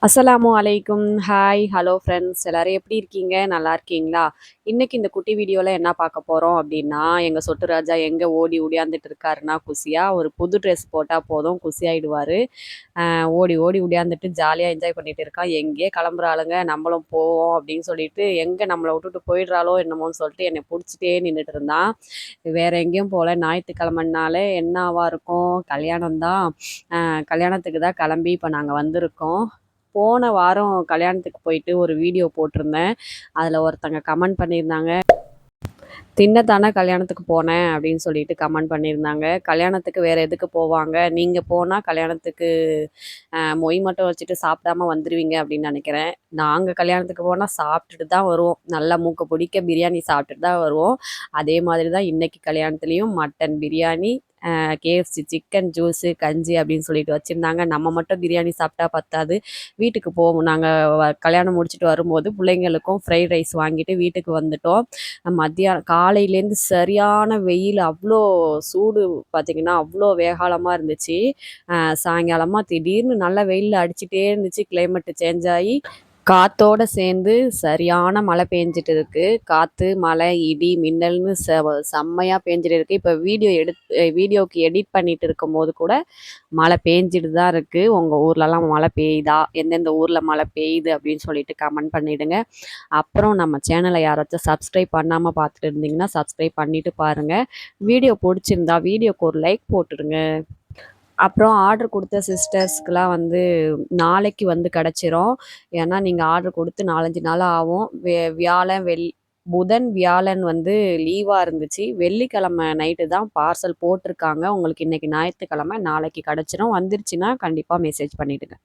அஸ்ஸலாமு அலைக்கும். Hi, hello friends. எல்லாரும் எப்படி இருக்கீங்க? நல்லா இருக்கீங்களா? இன்னைக்கு இந்த குட்டி வீடியோல என்ன பார்க்க போறோம் அப்படின்னா, எங்க சொட்டு ராஜா எங்க ஓடி ஒடியாந்துட்டு இருக்காருன்னா குஷியா, ஒரு புது ட்ரெஸ் போட்டா போதும் குஷியாயிடுவாரு. ஓடி ஓடி ஒடியாந்துட்டு ஜாலியா என்ஜாய் பண்ணிட்டு இருக்கான். எங்கேயே கிளம்புறாளுங்க, நம்மளும் போவோம் அப்படின்னு சொல்லிட்டு, எங்க நம்மள விட்டுட்டு போயிடுறாளோ என்னமோன்னு சொல்லிட்டு என்னை புடிச்சிட்டே நின்னுட்டு இருந்தான். வேற எங்கேயும் போல. ஞாயித்துக்கிழமைனாலே என்னவா இருக்கும்? கல்யாணம் தான். கல்யாணத்துக்கு தான் கிளம்பி இப்போ நாங்க வந்திருக்கோம். போன வாரம் கல்யாணத்துக்கு போயிட்டு ஒரு வீடியோ போட்டிருந்தேன். அதில் ஒருத்தங்க கமெண்ட் பண்ணியிருந்தாங்க, தின்னத்தானே கல்யாணத்துக்கு போனேன் அப்படின்னு சொல்லிட்டு கமெண்ட் பண்ணியிருந்தாங்க. கல்யாணத்துக்கு வேறு எதுக்கு போவாங்க, நீங்கள் போனால் கல்யாணத்துக்கு மொய் மட்டும் வச்சுட்டு சாப்பிடாம வந்துடுவீங்க அப்படின்னு நினைக்கிறேன். நாங்கள் கல்யாணத்துக்கு போனால் சாப்பிட்டுட்டு தான் வருவோம். நல்லா மூக்க பிடிக்க பிரியாணி சாப்பிட்டுட்டு தான் வருவோம். அதே மாதிரி தான் இன்னைக்கு கல்யாணத்துலேயும் mutton biryani, KFC chicken juice, கஞ்சி அப்படின்னு சொல்லிட்டு வச்சுருந்தாங்க. நம்ம மட்டும் பிரியாணி சாப்பிட்டா பத்தாது. வீட்டுக்கு போவோம். நாங்கள் கல்யாணம் முடிச்சுட்டு வரும்போது பிள்ளைங்களுக்கும் ஃப்ரைட் ரைஸ் வாங்கிட்டு வீட்டுக்கு வந்துட்டோம். மத்தியானம் காலையிலேருந்து சரியான வெயில், அவ்வளோ சூடு. பார்த்திங்கன்னா அவ்வளோ வேகாலமாக இருந்துச்சு. சாயங்காலமா திடீர்னு நல்லா வெயில் அடிச்சுட்டே இருந்துச்சு. கிளைமேட்டு சேஞ்ச் ஆகி காத்தோட சேர்ந்து சரியான மழை பெஞ்சிட்டு இருக்கு. காற்று, மழை, இடி, மின்னல்னு செம்மையாக பெஞ்சிட்டு இருக்கு. இப்போ வீடியோக்கு எடிட் பண்ணிட்டு இருக்கும்போது கூட மழை பெஞ்சிட்டு தான் இருக்குது. உங்கள் ஊர்லலாம் மழை பெய்யுதா? எந்தெந்த ஊரில் மழை பெய்யுது அப்படின்னு சொல்லிட்டு கமெண்ட் பண்ணிவிடுங்க. அப்புறம் நம்ம சேனலை யாராச்சும் சப்ஸ்கிரைப் பண்ணாமல் பார்த்துட்டு இருந்தீங்கன்னா சப்ஸ்கிரைப் பண்ணிவிட்டு பாருங்கள். வீடியோ பிடிச்சிருந்தா வீடியோக்கு ஒரு லைக் போட்டுடுங்க. அப்புறம் ஆர்டர் கொடுத்த சிஸ்டர்ஸ்க்குலாம் வந்து நாளைக்கு வந்து கிடச்சிரும். ஏன்னா நீங்கள் ஆர்டர் கொடுத்து 4, 5 நாள் ஆகும். வியாழன், புதன், வியாழன் வந்து லீவாக இருந்துச்சு. வெள்ளிக்கிழமை நைட்டு தான் பார்சல் போட்டிருக்காங்க. உங்களுக்கு இன்றைக்கி ஞாயிற்றுக்கிழமை, நாளைக்கு கிடச்சிரும். வந்துருச்சுன்னா கண்டிப்பாக மெசேஜ் பண்ணிவிடுங்க.